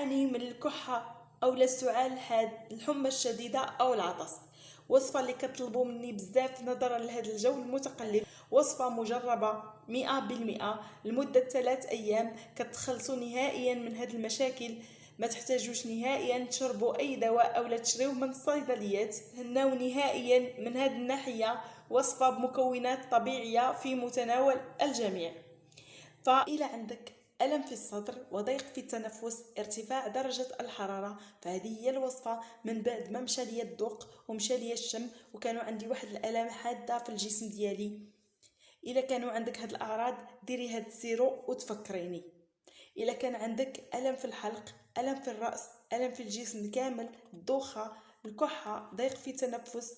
تعاني من الكحة أو السعال الحاد، الحمى الشديدة أو العطس. وصفة اللي كتطلبوا مني بزاف نظرا لهذا الجو المتقلب، وصفة مجربة 100% لمدة 3 أيام كتخلصوا نهائيا من هذه المشاكل. ما تحتاجوش نهائيا تشربوا أي دواء أو لا تشريوه من الصيدليات، هناو نهائيا من هذه الناحية. وصفة بمكونات طبيعية في متناول الجميع. فإذا عندك ألم في الصدر وضيق في التنفس، ارتفاع درجة الحرارة، فهذه هي الوصفة. من بعد ما مشى لي الذوق ومشى لي الشم وكانوا عندي واحد الآلام حادة في الجسم ديالي، إلا كانوا عندك هاد الأعراض ديري هاد السيرو وتفكريني. إلا كان عندك ألم في الحلق، ألم في الرأس، ألم في الجسم كامل، الدوخة، الكحة، ضيق في التنفس،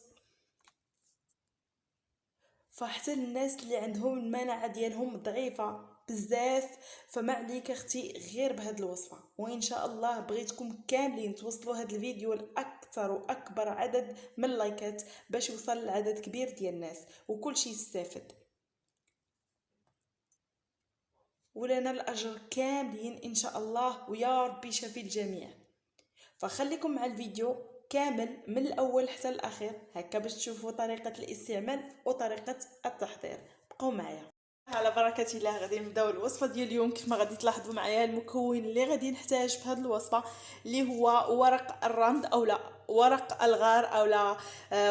فحتى الناس اللي عندهم المناعه ديالهم ضعيفه بزاف، فما عليك اختي غير بهاد الوصفه. وان شاء الله بغيتكم كاملين توصلوا هاد الفيديو لاكثر واكبر عدد من اللايكات باش يوصل لعدد كبير ديال الناس وكل شيء يستافد، ولنا الاجر كاملين ان شاء الله، ويا ربي شافي الجميع. فخليكم مع الفيديو كامل من الاول حتى الاخير هكا باش تشوفوا طريقه الاستعمال وطريقه التحضير. بقوا معايا على بركه الله. غادي نبداو الوصفه ديال اليوم. كيف ما غادي تلاحظوا معايا المكون اللي غادي نحتاج في هذه الوصفه اللي هو ورق الرند او لا ورق الغار او لا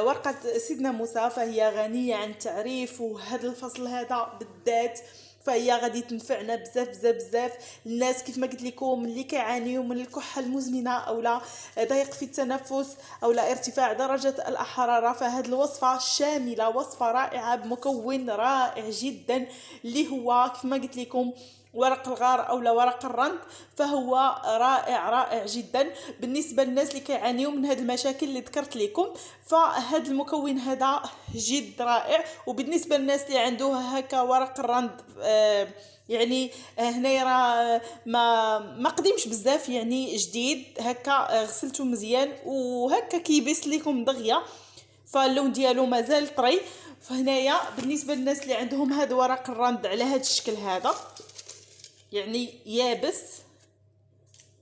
ورقه سيدنا موسى، فهي غنيه عن التعريف، وهذا الفصل هذا بالذات فهي غادي تنفعنا بزاف بزاف بزاف. الناس كيف ما قلت لكم اللي كيعانيوا من الكحه المزمنه او لا ضيق في التنفس او لا ارتفاع درجه الحراره، فهاد الوصفه شامله، وصفه رائعه بمكون رائع جدا اللي هو كيف ما قلت لكم ورق الغار او لا ورق الرند. فهو رائع رائع جدا بالنسبه للناس اللي كيعانيوا من هذه المشاكل اللي ذكرت لكم. فهذا المكون هذا جد رائع. وبالنسبه للناس اللي عنده هكا ورق الرند يعني هنايا راه ما قديمش بزاف، يعني جديد هكا، غسلته مزيان وهكا كيبس لكم دغيا، فاللون ديالو مازال طري. فهنايا بالنسبه للناس اللي عندهم هذا ورق الرند على هذا الشكل هذا، يعني يابس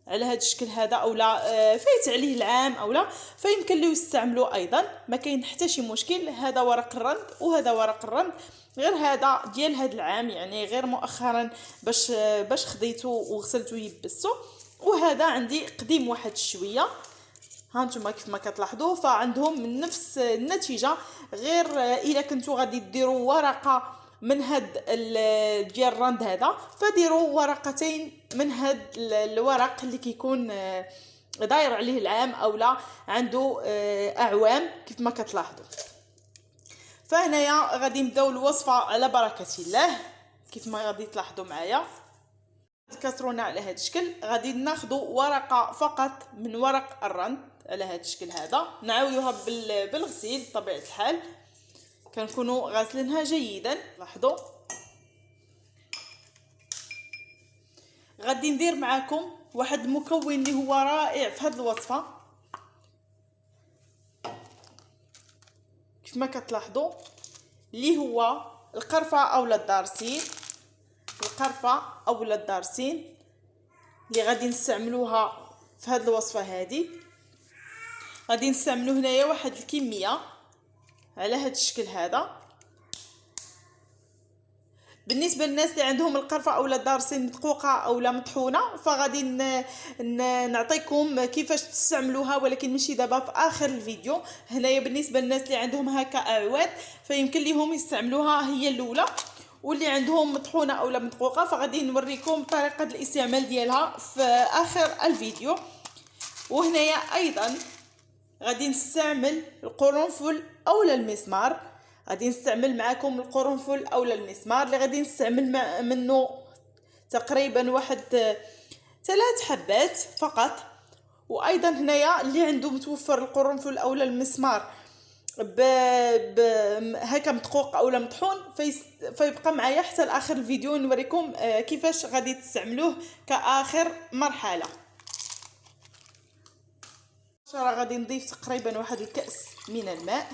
على هذا الشكل هذا او لا فايت عليه العام او لا، فيمكن له يستعملوه ايضا، ما كاين حتى شي مشكل. هذا ورق الرند وهذا ورق الرند، غير هذا ديال هذا العام، يعني غير مؤخرا باش خديته وغسلته يبسو. وهذا عندي قديم واحد شويه، ها نتوما كيف ما كتلاحظوا فعندهم من نفس النتيجه، غير الا كنتو غادي ديروا ورقه من هاد ديال الرند هذا فديروا ورقتين من هاد الورق اللي كيكون داير عليه العام او لا عنده اعوام كيف ما كتلاحظوا. فهنايا غادي نبداو الوصفه على بركه الله. كيف ما غادي تلاحظوا معايا كسرونا على هذا الشكل، غادي ناخذوا ورقه فقط من ورق الرند على هذا الشكل هذا، نعاودوها بالغسيل بطبيعه الحال، كنكونوا غاسلينها جيدا. لاحظوا غادي ندير معاكم واحد المكون اللي هو رائع في هذه الوصفه. كيف ما كتلاحظوا اللي هو القرفه اولا الدارسين، القرفه اولا الدارسين اللي غادي نستعملوها في هذه الوصفه هذه. غادي نستعملوا هنايا واحد الكميه على هذا الشكل هذا. بالنسبه للناس اللي عندهم القرفه اولا الدارسين مدقوقه اولا مطحونه فغادي نعطيكم كيفاش تستعملوها، ولكن ماشي دابا، في اخر الفيديو. هنايا بالنسبه للناس اللي عندهم هكا اعواد فيمكن ليهم يستعملوها هي الاولى، واللي عندهم مطحونه اولا مدقوقه فغادي نوريكم طريقه الاستعمال ديالها في اخر الفيديو. وهنايا ايضا غادي نستعمل القرنفل اولا المسمار. غادي نستعمل معكم القرنفل اولا المسمار اللي غادي نستعمل منه تقريبا واحد 3 حبات فقط. وايضا هنايا اللي عنده متوفر القرنفل اولا المسمار هكا مدقوق اولا مطحون فيبقى معايا حتى لاخر الفيديو نوريكم كيفاش غادي تستعملوه كاخر مرحله. غادي نضيف تقريبا واحد الكأس من الماء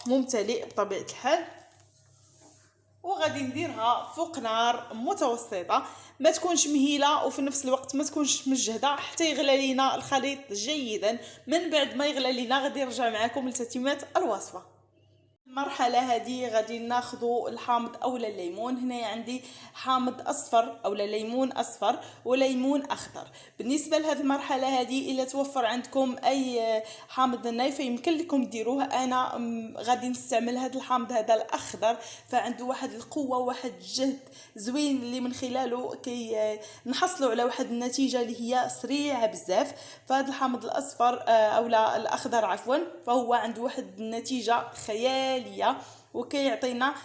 ممتلئ بطبيعة الحال، وغادي نديرها فوق نار متوسطه، ما تكونش مهيله وفي نفس الوقت ما تكونش مجهده، حتى يغلى لينا الخليط جيدا. من بعد ما يغلى لينا غادي نرجع معكم لتتمه الوصفه. المرحله هذه غادي ناخذوا الحامض اولا الليمون. هنا عندي حامض اصفر اولا ليمون اصفر وليمون اخضر. بالنسبه لهذه المرحله هذه الا توفر عندكم اي حامض ناي فيمكن لكم ديروه. انا غادي نستعمل هذا الحامض هذا الاخضر، فعنده واحد القوه وواحد الجهد زوين اللي من خلاله كي نحصلوا على واحد النتيجه اللي هي سريعه بزاف. فهذا الحامض الاصفر اولا الاخضر عفوا فهو عنده واحد النتيجه خياليه وكيعطينا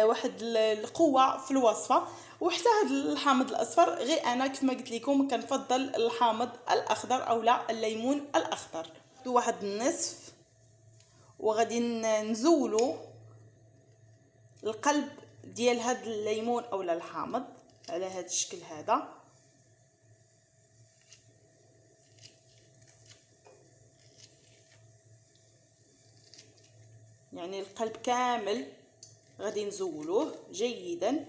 واحد القوه في الوصفه. وحتى هذا الحامض الاصفر غير انا كيف ما قلت لكم كنفضل الحامض الاخضر اولا الليمون الاخضر. واحد النصف وغادي نزولوا القلب ديال هذا الليمون اولا الحامض على هذا الشكل هذا. يعني القلب كامل غادي نزولوه جيدا.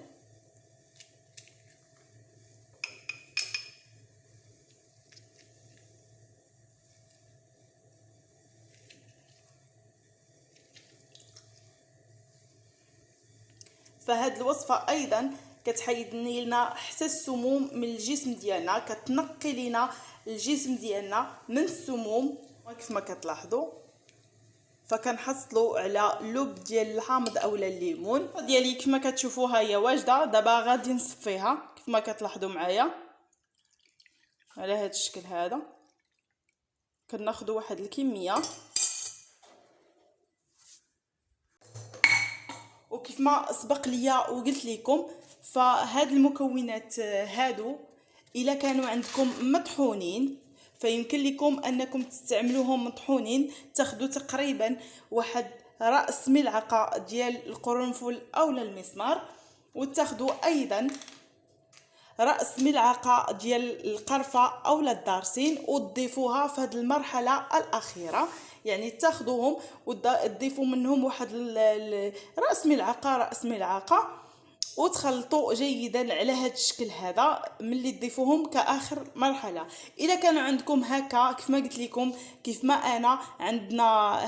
فهاد الوصفه ايضا كتحيد لنا حتى السموم من الجسم ديالنا، كتنقي لنا الجسم ديالنا من السموم كيف ما كتلاحظوا. فكنحصلوا على لب ديال الحامض اولا الليمون ديالي كيف ما كتشوفوها هي واجده. دابا غادي نصفيها كيف ما كتلاحظوا معايا على هذا الشكل هذا. كناخذوا واحد الكميه وكيف ما سبق ليا وقلت لكم فهاد المكونات هادو الا كانوا عندكم مطحونين فيمكن لكم انكم تستعملوهم مطحونين. تاخذوا تقريبا واحد راس ملعقه ديال القرنفل اولا المسمار، وتاخذوا ايضا راس ملعقه ديال القرفه اولا الدارسين وتضيفوها في هذه المرحله الاخيره. يعني تاخذوهم وتضيفوا منهم واحد راس ملعقه وتخلطوا جيدا على هذا الشكل هذا ملي تضيفوهم كاخر مرحله. اذا كانوا عندكم هكا كيف ما قلت لكم كيف ما انا عندنا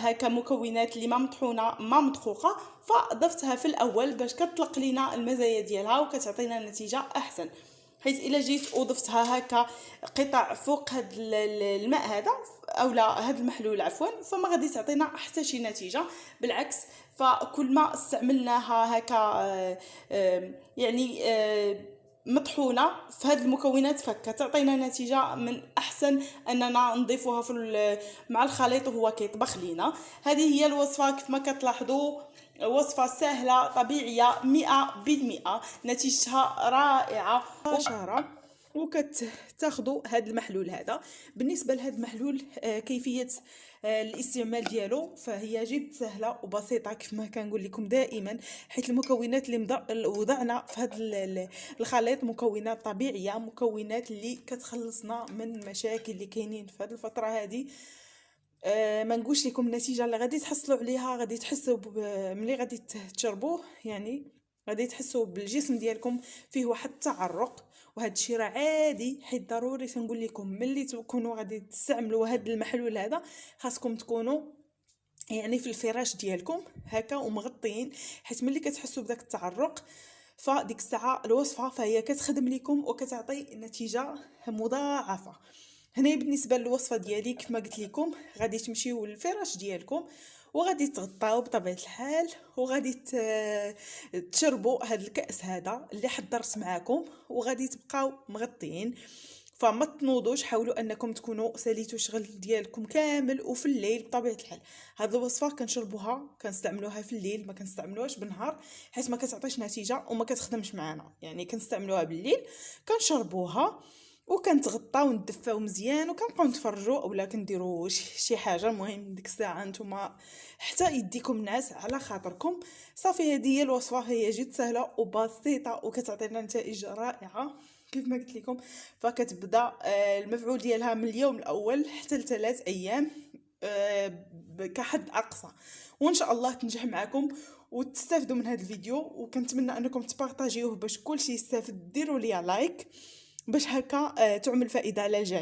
هكا مكونات اللي ما مطحونه ما مدقوقه فضفتها في الاول باش كتطلق لينا المزايا ديالها وكتعطينا نتيجه احسن. حيت الا جيت وضفتها هكا قطع فوق هذا الماء هذا اولا هذا المحلول عفوا فما غادي تعطينا حتى شي نتيجه، بالعكس. فكل ما استعملناها هكا يعني مطحونه في هذه المكونات فكتعطينا نتيجه من احسن اننا نضيفوها في مع الخليط وهو كيطبخ لينا. هذه هي الوصفه كيف ما كتلاحظوا وصفه سهله طبيعيه 100%، نتيجتها رائعه مباشره. وكتاخذوا هذا المحلول هذا. بالنسبه لهذا المحلول كيفيه الاستعمال ديالو فهي جد سهله وبسيطه كيف ما كنقول لكم دائما، حيت المكونات اللي وضعنا في هذا الخليط مكونات طبيعيه، مكونات اللي كتخلصنا من المشاكل اللي كاينين في هذه الفتره هذه. ما نقولش لكم النتيجه اللي غادي تحصلوا عليها غادي تحسوا ملي غادي تشربوه، يعني غادي تحسوا بالجسم ديالكم فيه واحد التعرق. وهذا الشيء راه عادي، حيت ضروري تنقول لكم ملي تكونوا غادي تستعملوا هذا المحلول هذا خاصكم تكونوا يعني في الفراش ديالكم هكا ومغطين، حيت ملي كتحسوا بداك التعرق فديك الساعه الوصفه فهي كتخدم لكم وكتعطي نتيجه مضاعفه. هنا بالنسبه للوصفه ديالي كيف ما قلت لكم غادي تمشيو للفراش ديالكم وغادي تغطاو بطبيعه الحال وغادي تشربوا هذا الكاس هذا اللي حضرت معكم وغادي تبقاو مغطيين. فما تنوضوش، حاولوا انكم تكونوا ساليتوا الشغل ديالكم كامل وفي الليل بطبيعه الحال. هذه الوصفه كنشربوها كنستعملوها في الليل، ما كنستعملوهاش بالنهار حيت ما كتعطيش نتيجه وما كتخدمش معنا. يعني كنستعملوها بالليل كنشربوها وكنتغطاو وندفاو مزيان وكنبقاو نتفرجوا اولا كنديروا شي حاجه. المهم ديك الساعه نتوما حتى يديكم نعاس على خاطركم. صافي هذه هي الوصفه، هي جد سهله وبسيطه وكتعطينا نتائج رائعه كيف ما قلت لكم. فكتبدا المفعول ديالها من اليوم الاول حتى ل3 ايام. كحد اقصى، وان شاء الله تنجح معكم وتستافدوا من هذا الفيديو. وكنتمنى انكم تبارطاجيوه باش كلشي يستافد. ديروا لي لايك باش هكا تعمل فائده على الجميع.